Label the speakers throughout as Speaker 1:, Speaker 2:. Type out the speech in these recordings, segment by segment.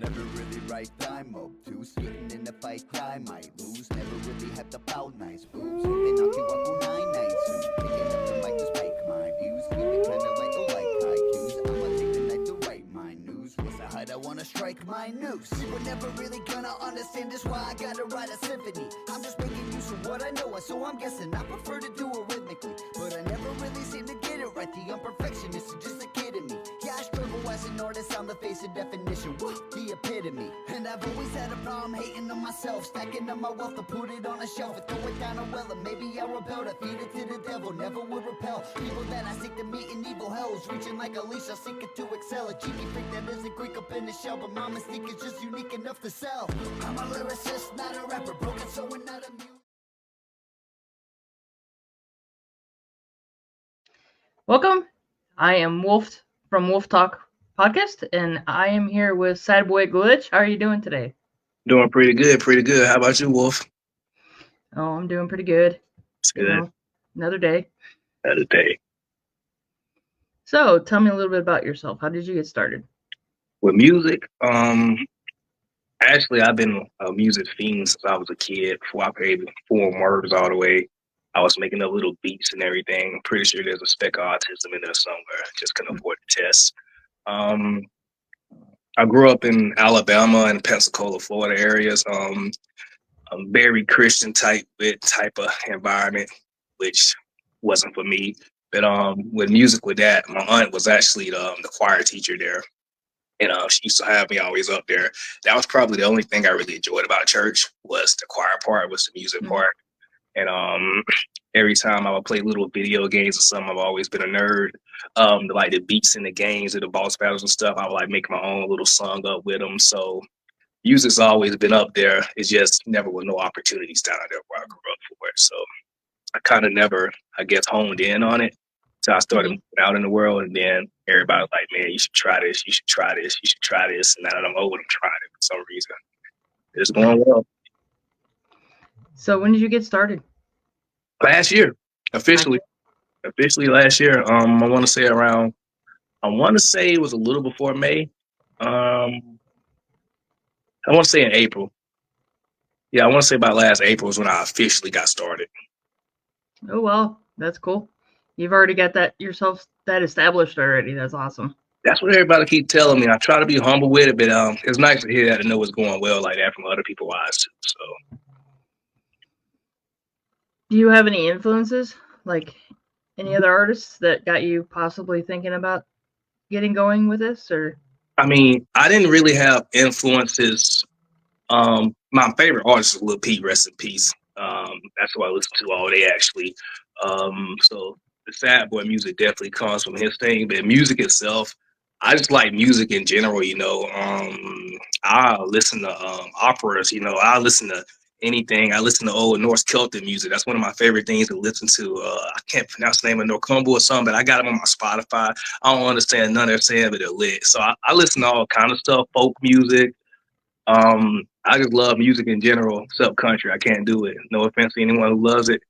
Speaker 1: never really right time obtuse. Getting in the fight, I might lose. Never really had the bout nice boobs. Hoping I'll keep up 9 soon. Picking up the mic to spike my views. Keep it kinda like haikus. I'ma take the night to write my news. What's the height I wanna strike my noose? We're never really gonna understand this, why I gotta write a symphony. I'm just making use of what I know, so I'm guessing I prefer to do it rhythmically. But I never really seem to get it right. The imperfectionist is just a kid in me. Yeah, I struggle as an artist, I'm the face of definition, woo, the epitome. And I've always had a problem hating on myself, stacking up my wealth to put it on a shelf and throw it down a well. And maybe I rebel to feed it to the devil, never would repel people that I seek to meet in evil hells. Reaching like a leash, I seek it to excel. A cheeky freak that isn't Greek up in the shell, but my mystique is just unique enough to sell. I'm a lyricist, not a rapper, broken so we're not immune.
Speaker 2: Welcome. I am Wolf from Wolf Talk Podcast, and I am here with Sadboi Glitch. How are you doing today?
Speaker 3: Doing pretty good, pretty good. How about you, Wolf?
Speaker 2: Oh, I'm doing pretty good.
Speaker 3: It's good.
Speaker 2: Another day.
Speaker 3: Another day.
Speaker 2: So, tell me a little bit about yourself. How did you get started?
Speaker 3: With music, actually, I've been a music fiend since I was a kid. Before I could even form words all the way, I was making up little beats and everything. I'm pretty sure there's a speck of autism in there somewhere. Just couldn't afford the test. I grew up in Alabama and Pensacola, Florida areas. A very Christian type of environment, which wasn't for me. But with music, with that, my aunt was actually the choir teacher there, and she used to have me always up there. That was probably the only thing I really enjoyed about church, was the choir part, was the music part. And every time I would play little video games or something, I've always been a nerd. Like the beats in the games or the boss battles and stuff, I would like make my own little song up with them. So music's always been up there. It's just never with no opportunities down there where I grew up for it. So I kind of never, I guess, honed in on it. So I started moving out in the world, and then everybody was like, man, you should try this, you should try this, you should try this. And now that I'm old, I'm trying it for some reason. It's going well.
Speaker 2: So when did you get started?
Speaker 3: Last year, officially last year. I want to say it was a little before May. I want to say in April. Yeah, I want to say about last April is when I officially got started.
Speaker 2: Oh, well, that's cool. You've already got that established already. That's awesome.
Speaker 3: That's what everybody keep telling me. I try to be humble with it, but it's nice to hear that and know it's going well like that from other people's eyes too. So,
Speaker 2: do you have any influences, like any other artists that got you possibly thinking about getting going with this? Or
Speaker 3: I mean, I didn't really have influences. My favorite artist is Lil Peep, rest in peace. That's who I listen to all day, actually. So the Sadboi music definitely comes from his thing, but music itself, I just like music in general, you know. I listen to operas, you know. I listen to anything. I listen to old Norse Celtic music. That's one of my favorite things to listen to. I can't pronounce the name of Norcumbo or something, but I got them on my Spotify. I don't understand none of their saying, but they're lit. So I listen to all kind of stuff, folk music. I just love music in general, except country. I can't do it. No offense to anyone who loves it.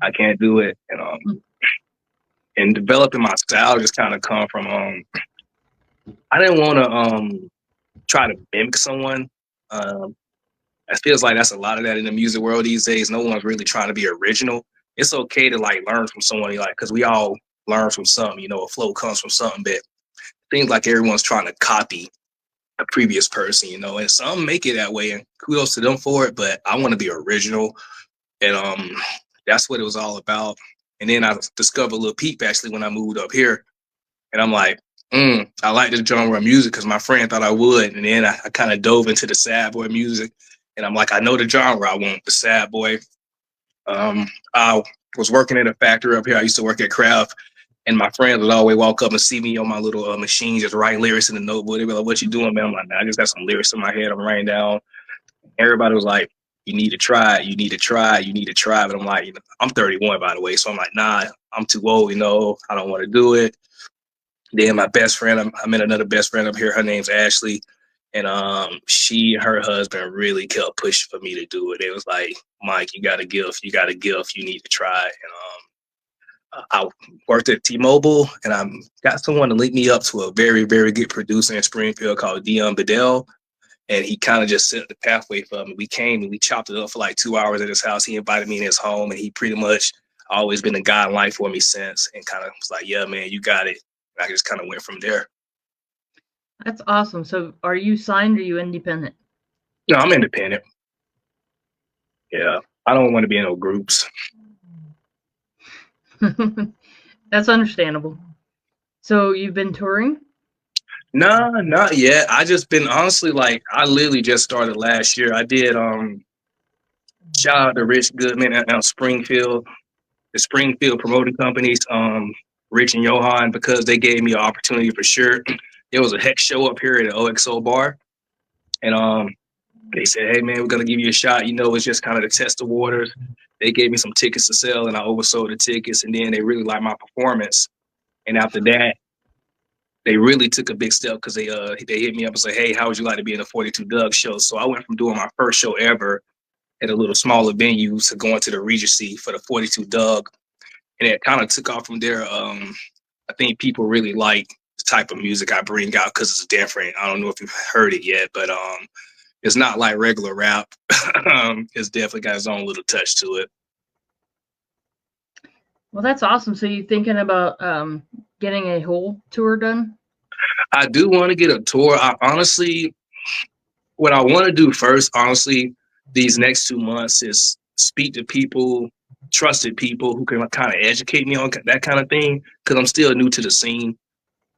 Speaker 3: I can't do it. And developing my style just kind of come from I didn't want to try to mimic someone. It feels like that's a lot of that in the music world these days. No one's really trying to be original. It's okay to like learn from someone you like, because we all learn from something. You know, a flow comes from something, but it seems like everyone's trying to copy a previous person, you know, and some make it that way, and kudos to them for it. But I want to be original, and that's what it was all about. And then I discovered Lil Peep actually when I moved up here, and I'm like, I like this genre of music because my friend thought I would, and then I kind of dove into the Sadboi music, and I'm like, I know the genre I want, the Sadboi. I was working at a factory up here. I used to work at Kraft. And my friends would always walk up and see me on my little machine, just writing lyrics in the notebook. They'd be like, what you doing, man? I'm like, nah, I just got some lyrics in my head. I'm writing down. Everybody was like, you need to try it. You need to try it. You need to try it. But I'm like, you know, I'm 31, by the way. So I'm like, nah, I'm too old. You know, I don't want to do it. Then my best friend, I met another best friend up here. Her name's Ashley. And she and her husband really kept pushing for me to do it. It was like, Mike, you got a gift. You got a gift. You need to try it. And I worked at T-Mobile, and I got someone to link me up to a very, very good producer in Springfield called Dion Bedell. and he kind of just set the pathway for me. We came and we chopped it up for like 2 hours at his house. He invited me in his home, and he pretty much always been a guide in life for me since, and kind of was like, yeah, man, you got it. And I just kind of went from there.
Speaker 2: That's awesome. So are you signed or are you independent?
Speaker 3: No, I'm independent. Yeah, I don't want to be in no groups.
Speaker 2: That's understandable. So you've been touring?
Speaker 3: No, not yet. I just been honestly like I literally just started last year. I did shout out to Rich Goodman at Springfield, the Springfield promoting companies, Rich and Johan, because they gave me an opportunity for sure. There was a hex show up here at the OXO bar, and they said, hey man, we're gonna give you a shot. You know, it's just kind of to test the waters. They gave me some tickets to sell, and I oversold the tickets, and then they really liked my performance. And after that, they really took a big step because they hit me up and said, hey, how would you like to be in a 42 Doug show? So I went from doing my first show ever at a little smaller venue to going to the Regency for the 42 Doug. And it kind of took off from there. I think people really like the type of music I bring out because it's different. I don't know if you've heard it yet, but it's not like regular rap. It's definitely got its own little touch to it.
Speaker 2: Well, that's awesome. So you thinking about getting a whole tour done?
Speaker 3: I do want to get a tour. What I want to do first, honestly, these next 2 months is speak to people, trusted people who can kind of educate me on that kind of thing, because I'm still new to the scene,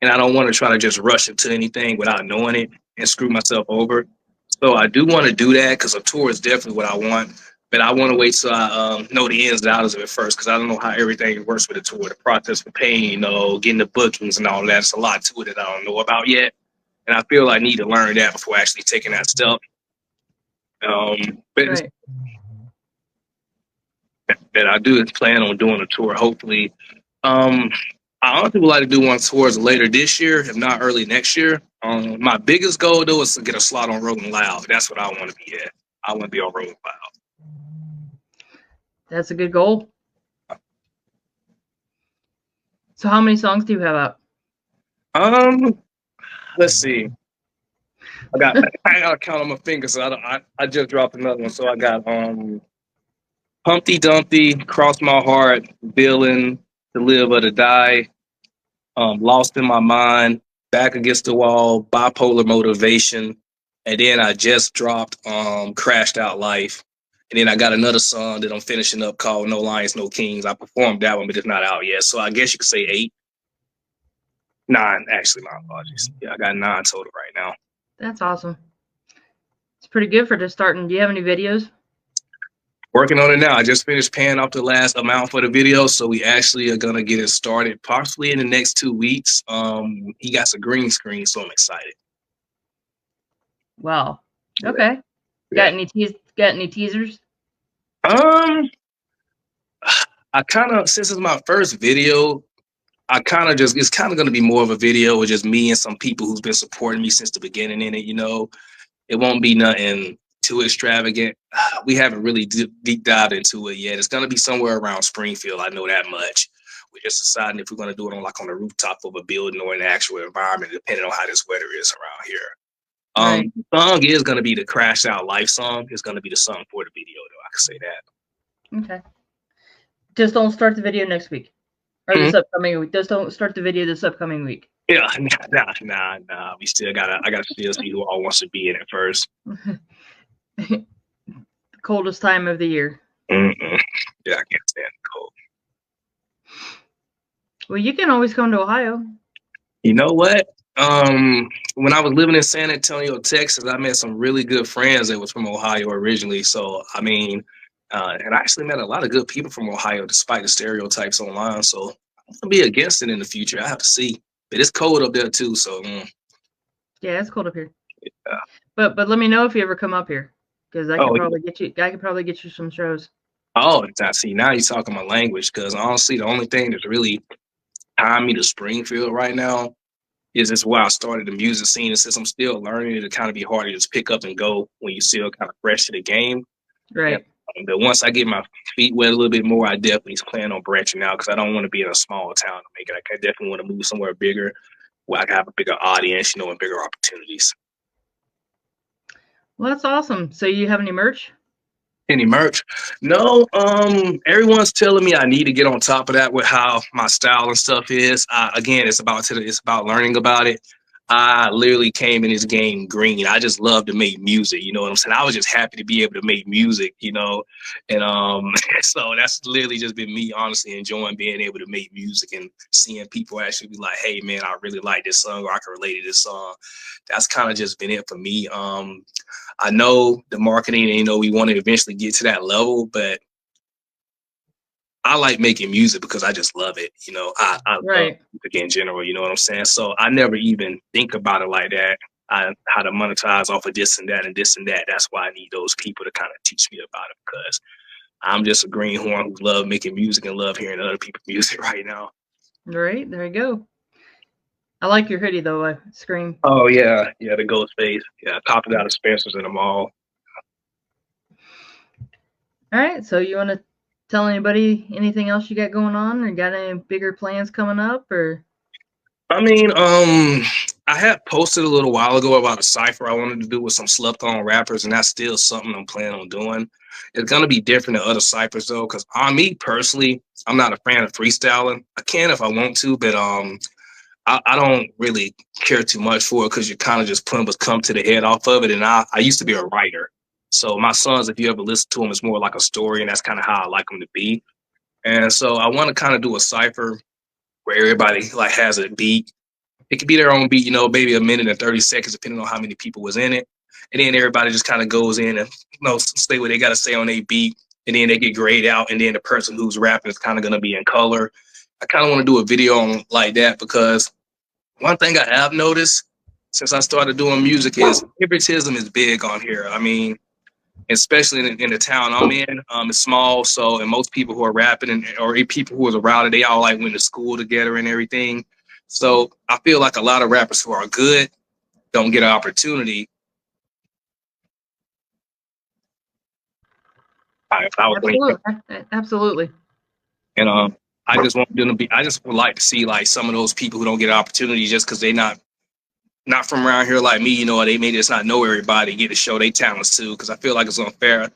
Speaker 3: and I don't want to try to just rush into anything without knowing it and screw myself over. So I do want to do that because a tour is definitely what I want. But I want to wait till I know the ins and outs of it first, because I don't know how everything works with a tour, the process for paying, you know, getting the bookings and all that. There's a lot to it that I don't know about yet. And I feel I need to learn that before actually taking that step. But
Speaker 2: Right.
Speaker 3: that I do plan on doing a tour, hopefully. I honestly would like to do one tours later this year, if not early next year. My biggest goal, though, is to get a slot on Rolling Loud. That's what I want to be at. I want to be on Rolling Loud.
Speaker 2: That's a good goal. So how many songs do you have out?
Speaker 3: Let's see. I gotta count on my fingers. So I just dropped another one. So I got Humpty Dumpty, Cross My Heart, Villain, To Live or to Die, Lost in My Mind, Back Against the Wall, Bipolar Motivation, and then I just dropped Crashed Out Life. And then I got another song that I'm finishing up called No Lions, No Kings. I performed that one, but it's not out yet. So I guess you could say 8. 9, actually, my apologies. Yeah, I got 9 total right now.
Speaker 2: That's awesome. It's pretty good for just starting. Do you have any videos?
Speaker 3: Working on it now. I just finished paying off the last amount for the video, so we actually are gonna get it started possibly in the next 2 weeks. He got some green screen, so I'm excited.
Speaker 2: Wow. Okay.
Speaker 3: Yeah.
Speaker 2: Got any teasers?
Speaker 3: I kind of, since it's my first video, it's kind of going to be more of a video with just me and some people who's been supporting me since the beginning in it. You know, it won't be nothing too extravagant. We haven't really deep dived into it yet. It's going to be somewhere around Springfield. I know that much. We're just deciding if we're going to do it on the rooftop of a building or in the actual environment, depending on how this weather is around here.
Speaker 2: Right.
Speaker 3: The song is going to be the Crash Out Life song. It's going to be the song for the video, though. I can say that.
Speaker 2: Okay. Just don't start the video next week. Or this upcoming week. Just don't start the video this upcoming week.
Speaker 3: Yeah, nah. We still I gotta still see who all wants to be in it first.
Speaker 2: The coldest time of the year.
Speaker 3: Yeah, I can't stand the cold.
Speaker 2: Well, you can always come to Ohio.
Speaker 3: You know what? When I was living in San Antonio, Texas, I met some really good friends that was from Ohio originally. So, I mean, and I actually met a lot of good people from Ohio, despite the stereotypes online. So, I'm gonna be against it in the future. I have to see. But it's cold up there too. So,
Speaker 2: yeah, it's cold up here.
Speaker 3: Yeah.
Speaker 2: But let me know if you ever come up here, because I could probably get you some shows.
Speaker 3: Oh, I see. Now you're talking my language. Because honestly, the only thing that's really tying me to Springfield right now is this where I started the music scene. And since I'm still learning, it'll kind of be hard to just pick up and go when you're still kind of fresh to the game.
Speaker 2: Right.
Speaker 3: But once I get my feet wet a little bit more, I definitely plan on branching out because I don't want to be in a small town to make it. I definitely want to move somewhere bigger where I can have a bigger audience, and bigger opportunities.
Speaker 2: Well, that's awesome. So you have any merch?
Speaker 3: Any merch? No. Everyone's telling me I need to get on top of that with how my style and stuff is. Again, it's about learning about it. I literally came in this game green. I just love to make music. You know what I'm saying? I was just happy to be able to make music. And so that's literally just been me honestly enjoying being able to make music and seeing people actually be like, "Hey, man, I really like this song," or "I can relate to this song." That's kind of just been it for me. I know the marketing and we want to eventually get to that level, but I like making music because I just love it. I love
Speaker 2: Right.
Speaker 3: music in general, you know what I'm saying? So I never even think about it like that. How to monetize off of this and that and this and that. That's why I need those people to kind of teach me about it, because I'm just a greenhorn who love making music and love hearing other people's music right now.
Speaker 2: Right. There you go. I like your hoodie though. I scream.
Speaker 3: Oh yeah, yeah, the ghost face. Yeah, I copped it out of Spencer's in the mall.
Speaker 2: All right. So you want to tell anybody anything else you got going on, or got any bigger plans coming up, or?
Speaker 3: I mean, I had posted a little while ago about a cipher I wanted to do with some slept on rappers, and that's still something I'm planning on doing. It's gonna be different than other ciphers though, because on me personally, I'm not a fan of freestyling. I can if I want to, but I don't really care too much for it because you're kind of just putting what's come to the head off of it. And I used to be a writer, so my sons, if you ever listen to them, it's more like a story, and that's kind of how I like them to be. And so I want to kind of do a cipher where everybody like has a beat. It could be their own beat, maybe a minute and 30 seconds, depending on how many people was in it. And then everybody just kind of goes in and say what they got to say on their beat, and then they get grayed out, and then the person who's rapping is kind of going to be in color. I kind of want to do a video on like that, because one thing I have noticed since I started doing music is favoritism is big on here. I mean, especially in the town I'm in. It's small, so and most people who are rapping or people who was around it, they all like went to school together and everything. So I feel like a lot of rappers who are good don't get an opportunity. If I was
Speaker 2: Absolutely. Absolutely.
Speaker 3: and I just want them to be. I just would like to see like some of those people who don't get an opportunity just because they not from around here like me, or they may just not know everybody, get to show their talents too. Because I feel like it's unfair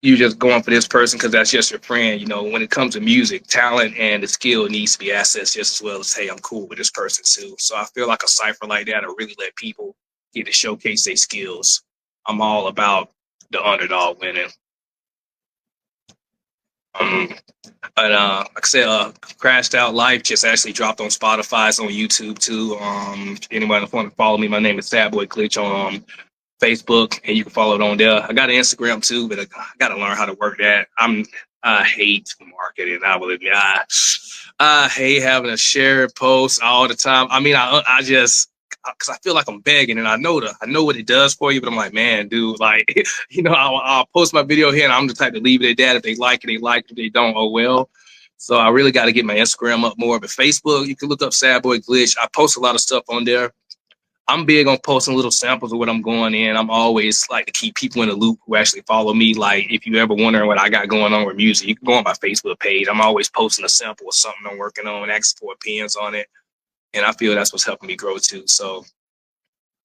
Speaker 3: you just going for this person because that's just your friend. When it comes to music, talent and the skill needs to be assets just as well as, hey, I'm cool with this person too. So I feel like a cipher like that will really let people get to showcase their skills. I'm all about the underdog winning. But like I said, Crashed Out Life just actually dropped on Spotify. It's on YouTube too. Anyone want to follow me, my name is Sadboi Glitch on Facebook, and you can follow it on there. I got an Instagram too, but I got to learn how to work that. I hate marketing. I will admit, I hate having to share posts all the time. I mean, I just because I feel like I'm begging, and I know what it does for you, but I'm like, man, dude, like, I'll post my video here, and I'm the type to leave it at that. If they like it, they like it. If they don't, oh well. So I really got to get my Instagram up more. But Facebook, you can look up Sadboi Glitch. I post a lot of stuff on there. I'm big on posting little samples of what I'm going in. I'm always like to keep people in the loop who actually follow me. Like, if you ever wondering what I got going on with music, you can go on my Facebook page. I'm always posting a sample of something I'm working on, asking for opinions on it. And I feel that's what's helping me grow too. So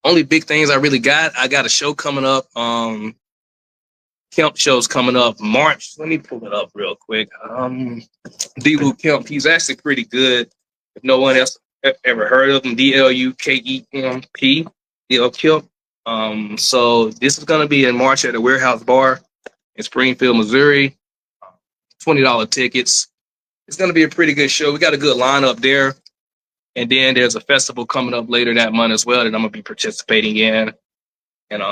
Speaker 3: only big things I really got. I got a show coming up. Kemp show's coming up March. Let me pull it up real quick. D-Lou Kemp, he's actually pretty good. If no one else ever heard of him, DLUKEMP, D.L. Kemp. So this is gonna be in March at the Warehouse Bar in Springfield, Missouri. $20 tickets. It's gonna be a pretty good show. We got a good lineup there. And then there's a festival coming up later that month as well that I'm gonna be participating in. And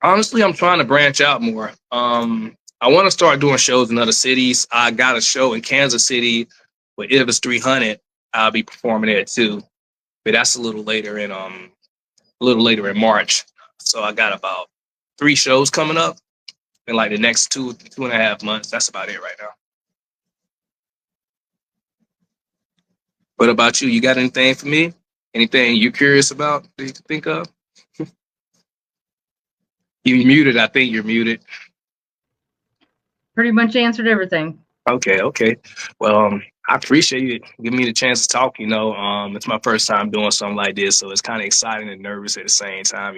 Speaker 3: honestly, I'm trying to branch out more. I want to start doing shows in other cities. I got a show in Kansas City with Ibis 300. I'll be performing there too, but that's a little later in March. So I got about 3 shows coming up in like the next 2.5 months. That's about it right now. What about you? You got anything for me? Anything you're curious about that you can think of? You muted. I think you're muted.
Speaker 2: Pretty much answered everything.
Speaker 3: Okay. Well, I appreciate you giving me the chance to talk. It's my first time doing something like this, so it's kind of exciting and nervous at the same time.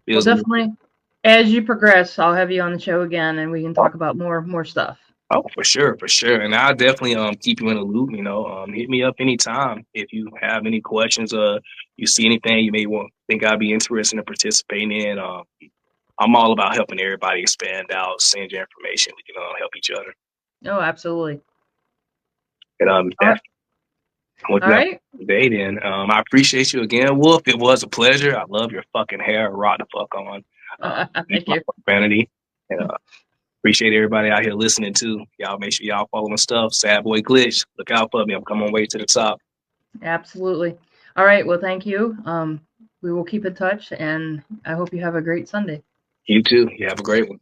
Speaker 2: Well, definitely. As you progress, I'll have you on the show again, and we can talk about more stuff.
Speaker 3: Oh, for sure, and I'll definitely keep you in the loop. Hit me up anytime if you have any questions. You see anything you may think I'd be interested in participating in. I'm all about helping everybody expand out, send your information. We can help each other.
Speaker 2: Oh, absolutely.
Speaker 3: And
Speaker 2: All right.
Speaker 3: Today, then. I appreciate you again, Wolf. It was a pleasure. I love your fucking hair. Rock the fuck on.
Speaker 2: Thank you.
Speaker 3: Vanity. And appreciate everybody out here listening too. Y'all make sure y'all follow my stuff. Sadboi Glitch. Look out for me. I'm coming way to the top.
Speaker 2: Absolutely. All right. Well, thank you. We will keep in touch, and I hope you have a great Sunday.
Speaker 3: You too. You have a great one.